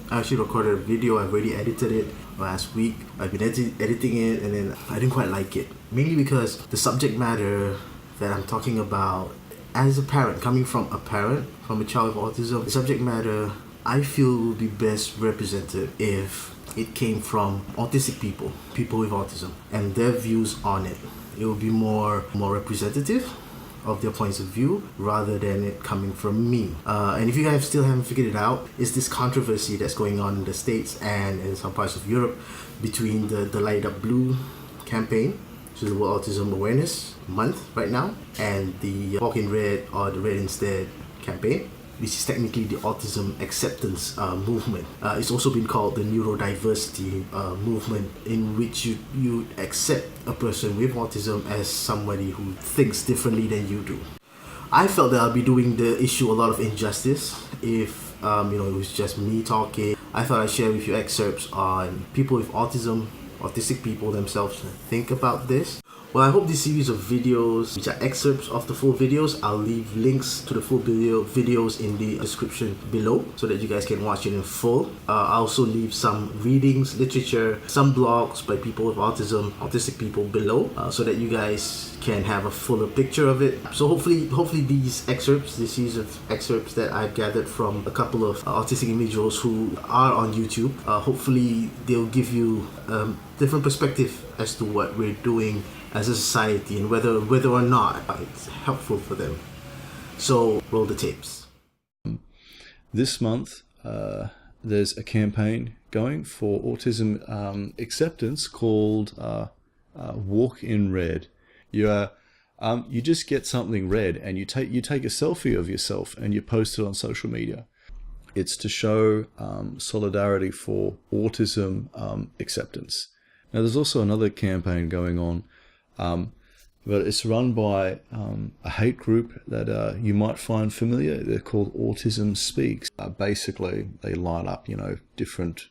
I actually recorded a video. I've already edited it last week. I've been editing it, and then I didn't quite like it. Mainly because the subject matter that I'm talking about, as a parent, coming from a parent, from a child with autism, the subject matter I feel would be best represented if it came from autistic people with autism, and their views on it. It would be more representative of their points of view rather than it coming from me. And if you guys still haven't figured it out, it's this controversy that's going on in the States and in some parts of Europe between the Light Up Blue campaign, which is the World Autism Awareness Month right now, and the Walk in Red or the Red Instead campaign, which is technically the Autism Acceptance movement. It's also been called the neurodiversity movement, in which you accept a person with autism as somebody who thinks differently than you do. I felt that I'll be doing the issue a lot of injustice if it was just me talking. I thought I'd share with you excerpts on people with autism, autistic people themselves think about this. Well, I hope this series of videos, which are excerpts of the full videos, I'll leave links to the full videos in the description below so that you guys can watch it in full. I'll also leave some readings, literature, some blogs by people with autism, autistic people below, so that you guys can have a fuller picture of it. So hopefully these excerpts, this series of excerpts that I've gathered from a couple of autistic individuals who are on YouTube, hopefully they'll give you different perspective as to what we're doing as a society and whether or not it's helpful for them. So roll the tapes. This month there's a campaign going for autism acceptance called Walk in Red. You just get something red and you take a selfie of yourself and you post it on social media. It's to show solidarity for autism acceptance. Now there's also another campaign going on, but it's run by a hate group that you might find familiar. They're called Autism Speaks. Basically, they light up, different.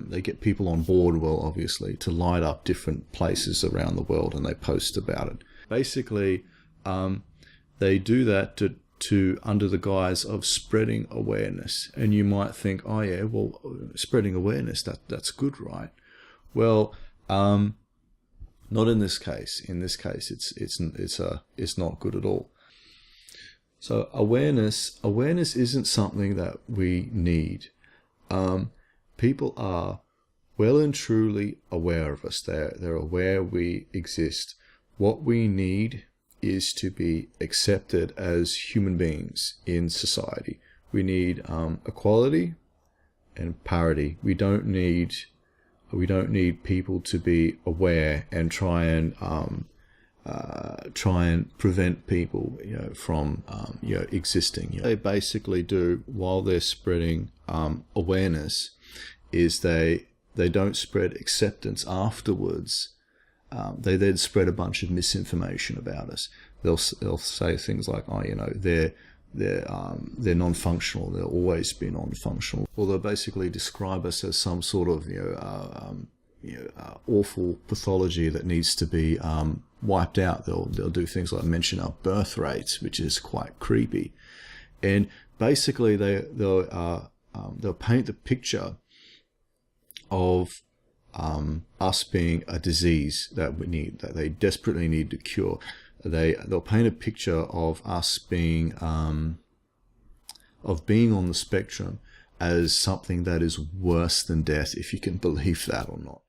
They get people on board, well, obviously, to light up different places around the world, and they post about it. Basically, they do that to under the guise of spreading awareness. And you might think, oh yeah, well, spreading awareness, that's good, right? Well, not in this case. In this case, it's not good at all. So awareness isn't something that we need. People are well and truly aware of us. They're aware we exist. What we need is to be accepted as human beings in society. We need equality and parity. We don't need people to be aware and try and prevent people from existing. They basically do while they're spreading awareness is they don't spread acceptance afterwards. They then spread a bunch of misinformation about us. They'll say things like, they're non-functional. They'll always be non-functional. Or they'll basically describe us as some sort of awful pathology that needs to be wiped out. They'll do things like mention our birth rates, which is quite creepy. And basically they'll paint the picture of us being a disease that they desperately need to cure. They'll paint a picture of us being on the spectrum as something that is worse than death, if you can believe that or not.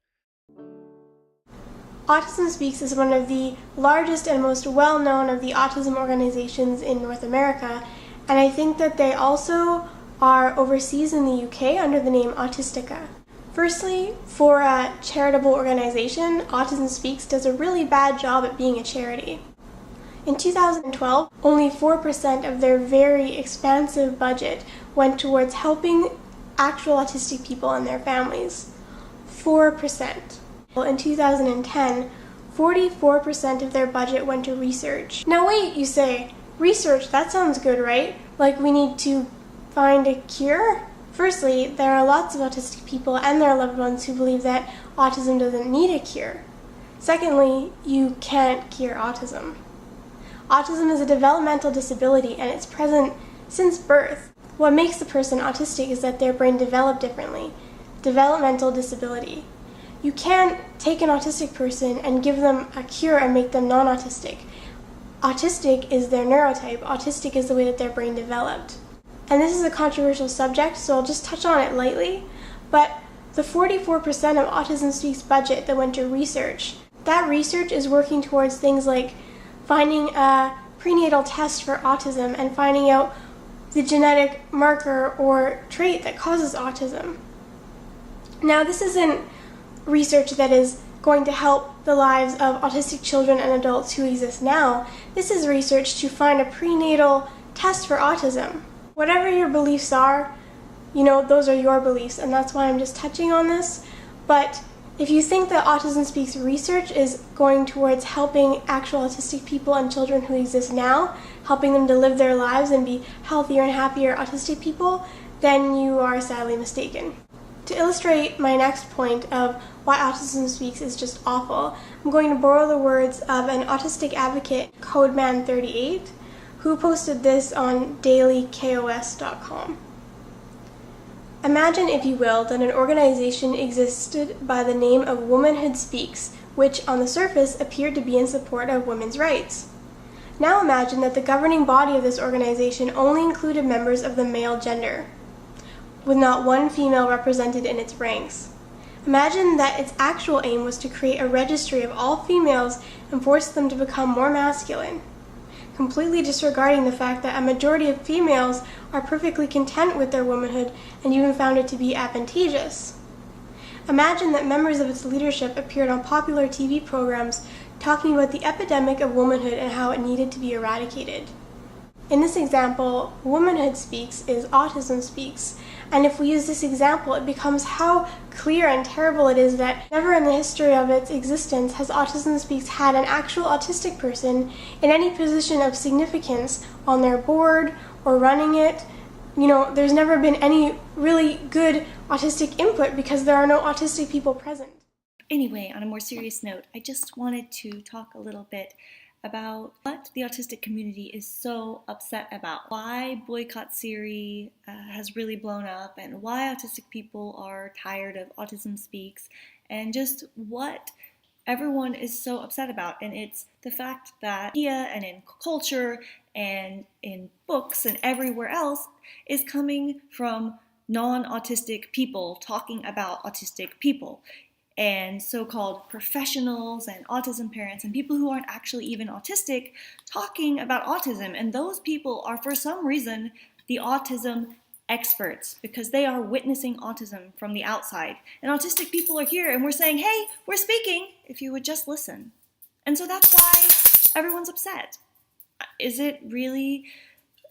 Autism Speaks is one of the largest and most well-known of the autism organizations in North America, and I think that they also are overseas in the UK under the name Autistica. Firstly, for a charitable organization, Autism Speaks does a really bad job at being a charity. In 2012, only 4% of their very expansive budget went towards helping actual autistic people and their families. 4%. In 2010, 44% of their budget went to research. Now wait, you say, research, that sounds good, right? Like we need to find a cure? Firstly, there are lots of autistic people and their loved ones who believe that autism doesn't need a cure. Secondly, you can't cure autism. Autism is a developmental disability and it's present since birth. What makes a person autistic is that their brain developed differently. Developmental disability. You can't take an autistic person and give them a cure and make them non-autistic. Autistic is their neurotype. Autistic is the way that their brain developed. And this is a controversial subject, so I'll just touch on it lightly. But the 44% of Autism Speaks budget that went to research, that research is working towards things like finding a prenatal test for autism and finding out the genetic marker or trait that causes autism. Now, this isn't research that is going to help the lives of autistic children and adults who exist now. This is research to find a prenatal test for autism. Whatever your beliefs are, those are your beliefs, and that's why I'm just touching on this. But if you think that Autism Speaks research is going towards helping actual autistic people and children who exist now, helping them to live their lives and be healthier and happier autistic people, then you are sadly mistaken. To illustrate my next point of why Autism Speaks is just awful, I'm going to borrow the words of an autistic advocate, Codeman38, who posted this on dailykos.com. Imagine, if you will, that an organization existed by the name of Womanhood Speaks, which on the surface appeared to be in support of women's rights. Now imagine that the governing body of this organization only included members of the male gender, with not one female represented in its ranks. Imagine that its actual aim was to create a registry of all females and force them to become more masculine, completely disregarding the fact that a majority of females are perfectly content with their womanhood and even found it to be advantageous. Imagine that members of its leadership appeared on popular TV programs talking about the epidemic of womanhood and how it needed to be eradicated. In this example, Womanhood Speaks is Autism Speaks, and if we use this example, it becomes how clear and terrible it is that never in the history of its existence has Autism Speaks had an actual autistic person in any position of significance on their board or running it. There's never been any really good autistic input because there are no autistic people present. Anyway, on a more serious note, I just wanted to talk a little bit about what the autistic community is so upset about, why Boycott Siri has really blown up, and why autistic people are tired of Autism Speaks, and just what everyone is so upset about. And it's the fact that media and in culture and in books and everywhere else is coming from non-autistic people talking about autistic people, and so-called professionals and autism parents and people who aren't actually even autistic talking about autism. And those people are, for some reason, the autism experts, because they are witnessing autism from the outside. And autistic people are here and we're saying, hey, we're speaking, if you would just listen. And so that's why everyone's upset. Is it really...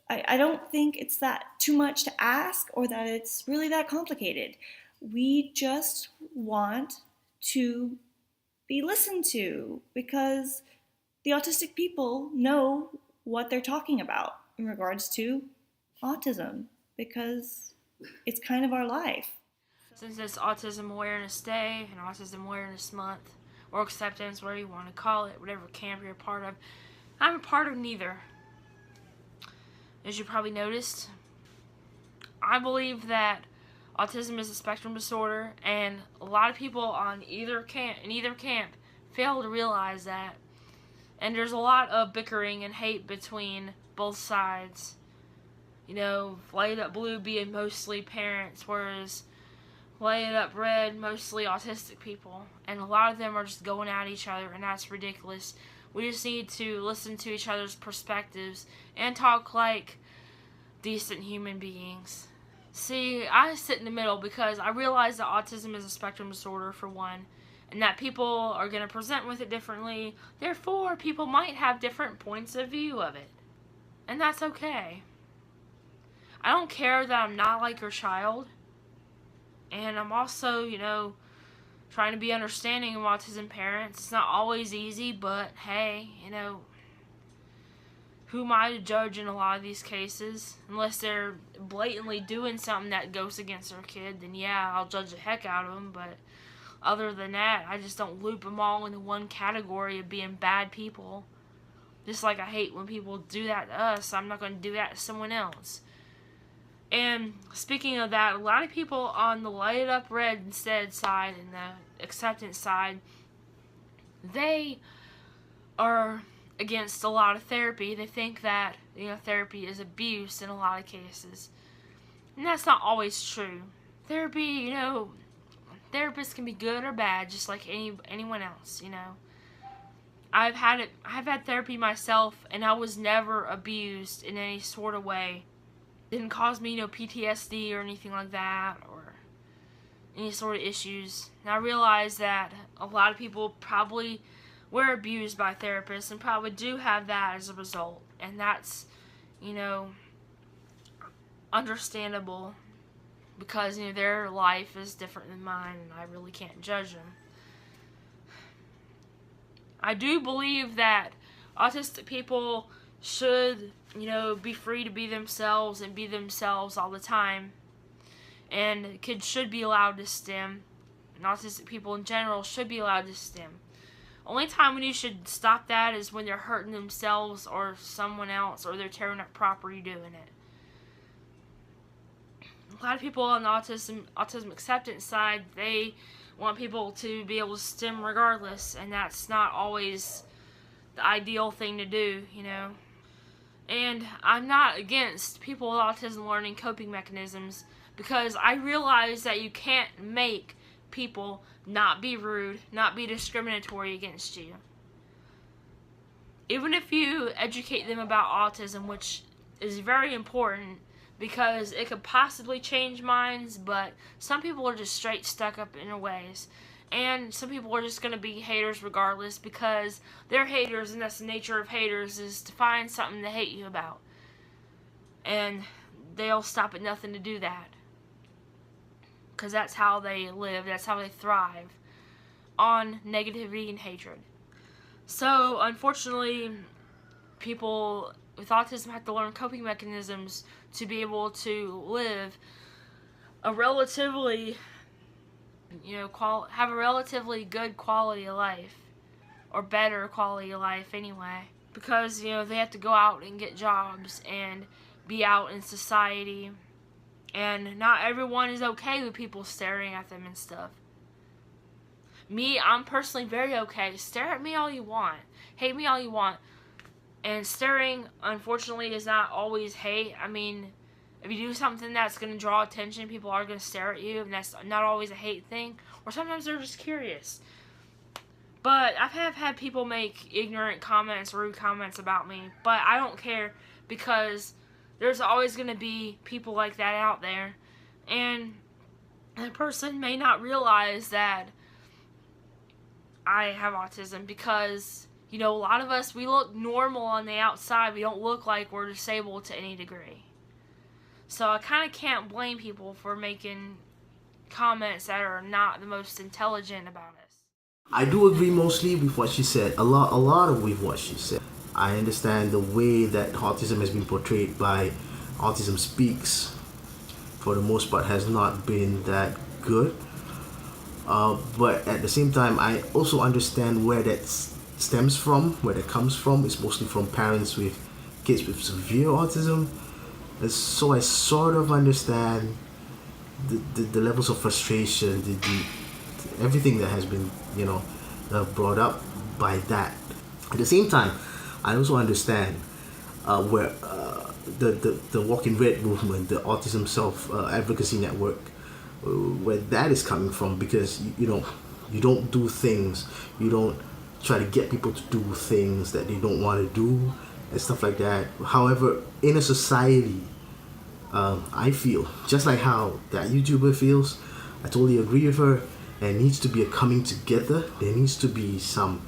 I don't think it's that too much to ask or that it's really that complicated. We just want to be listened to because the autistic people know what they're talking about in regards to autism, because it's kind of our life. Since it's Autism Awareness Day and Autism Awareness Month, or acceptance, whatever you want to call it, whatever camp you're a part of, I'm a part of neither. As you probably noticed, I believe that autism is a spectrum disorder, and a lot of people on either camp fail to realize that. And there's a lot of bickering and hate between both sides. Light Up Blue being mostly parents, whereas Light Up Red mostly autistic people. And a lot of them are just going at each other, and that's ridiculous. We just need to listen to each other's perspectives and talk like decent human beings. See, I sit in the middle because I realize that autism is a spectrum disorder, for one, and that people are going to present with it differently. Therefore, people might have different points of view of it. And that's okay. I don't care that I'm not like your child. And I'm also, trying to be understanding of autism parents. It's not always easy, but hey, who am I to judge in a lot of these cases? Unless they're blatantly doing something that goes against their kid, then yeah, I'll judge the heck out of them. But other than that, I just don't loop them all into one category of being bad people. Just like I hate when people do that to us, I'm not going to do that to someone else. And speaking of that, a lot of people on the light it up red instead side and the acceptance side, they are against a lot of therapy. They think that, therapy is abuse in a lot of cases. And that's not always true. Therapy, therapists can be good or bad, just like anyone else, I've had therapy myself, and I was never abused in any sort of way. It didn't cause me, PTSD or anything like that, or any sort of issues. And I realized that a lot of people probably were abused by therapists and probably do have that as a result. And that's, understandable, because, their life is different than mine, and I really can't judge them. I do believe that autistic people should, be free to be themselves and be themselves all the time. And kids should be allowed to STEM. And autistic people in general should be allowed to STEM. Only time when you should stop that is when they're hurting themselves or someone else, or they're tearing up property doing it. A lot of people on the autism acceptance side, they want people to be able to STEM regardless, and that's not always the ideal thing to do, And I'm not against people with autism learning coping mechanisms, because I realize that you can't make people not be rude, not be discriminatory against you. Even if you educate them about autism, which is very important, because it could possibly change minds, but some people are just straight stuck up in their ways. And some people are just going to be haters regardless, because they're haters, and that's the nature of haters, is to find something to hate you about. And they'll stop at nothing to do that. Because that's how they live, that's how they thrive, on negativity and hatred. So, unfortunately, people with autism have to learn coping mechanisms to be able to live a relatively, have a relatively good quality of life, or better quality of life anyway, because, they have to go out and get jobs and be out in society, and not everyone is okay with people staring at them and stuff. Me, I'm personally very okay. Stare at me all you want. Hate me all you want. And staring, unfortunately, is not always hate. I mean, if you do something that's going to draw attention, people are going to stare at you, and that's not always a hate thing. Or sometimes they're just curious. But I have had people make ignorant comments, rude comments about me, but I don't care, because there's always going to be people like that out there. And that person may not realize that I have autism, because a lot of us, we look normal on the outside. We don't look like we're disabled to any degree. So I kind of can't blame people for making comments that are not the most intelligent about us. I do agree mostly with what she said. A lot of with what she said. I understand the way that autism has been portrayed by Autism Speaks, for the most part, has not been that good. But at the same time, I also understand where that stems from, where that comes from. It's mostly from parents with kids with severe autism. And so I sort of understand the levels of frustration, the everything that has been, brought up by that. At the same time, I also understand where the Walk in Red movement, the Autism Self-Advocacy Network, where that is coming from, because you don't do things, you don't try to get people to do things that they don't want to do and stuff like that. However, in a society, I feel just like how that YouTuber feels. I totally agree with her. There needs to be a coming together. There needs to be some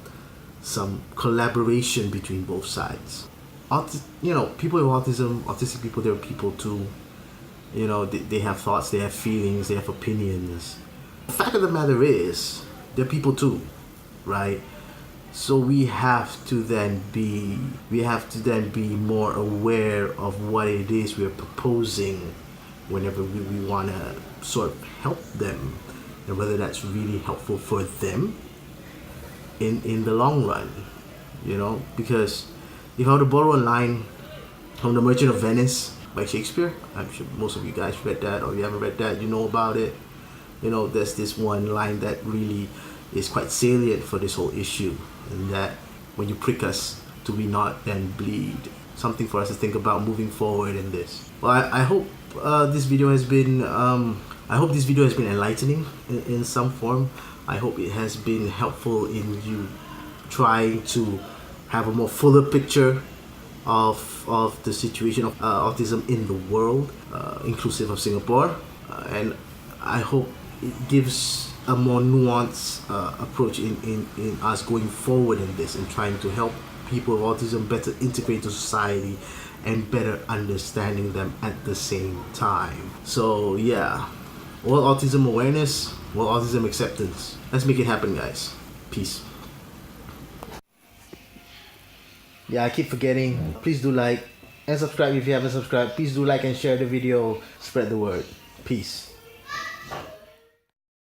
collaboration between both sides. People with autism, autistic people, they're people too. They have thoughts, they have feelings, they have opinions. The fact of the matter is, they're people too, right? So we have to then be more aware of what it is we're proposing whenever we want to sort of help them, and whether that's really helpful for them in the long run, because if I were to borrow a line from The Merchant of Venice, by Shakespeare. I'm sure most of you guys read that, or if you haven't read that, you know about it. There's this one line that really is quite salient for this whole issue, and that when you prick us, do we not then bleed? Something for us to think about moving forward in this. Well, I hope this video has been enlightening in some form. I hope it has been helpful in you trying to have a more fuller picture of the situation of autism in the world, inclusive of Singapore, and I hope it gives a more nuanced approach in us going forward in this and trying to help people with autism better integrate into society and better understanding them at the same time. So yeah, World Autism Awareness, World Autism Acceptance. Let's make it happen, guys. Peace. Yeah, I keep forgetting. Please do like and subscribe if you haven't subscribed. Please do like and share the video. Spread the word. Peace.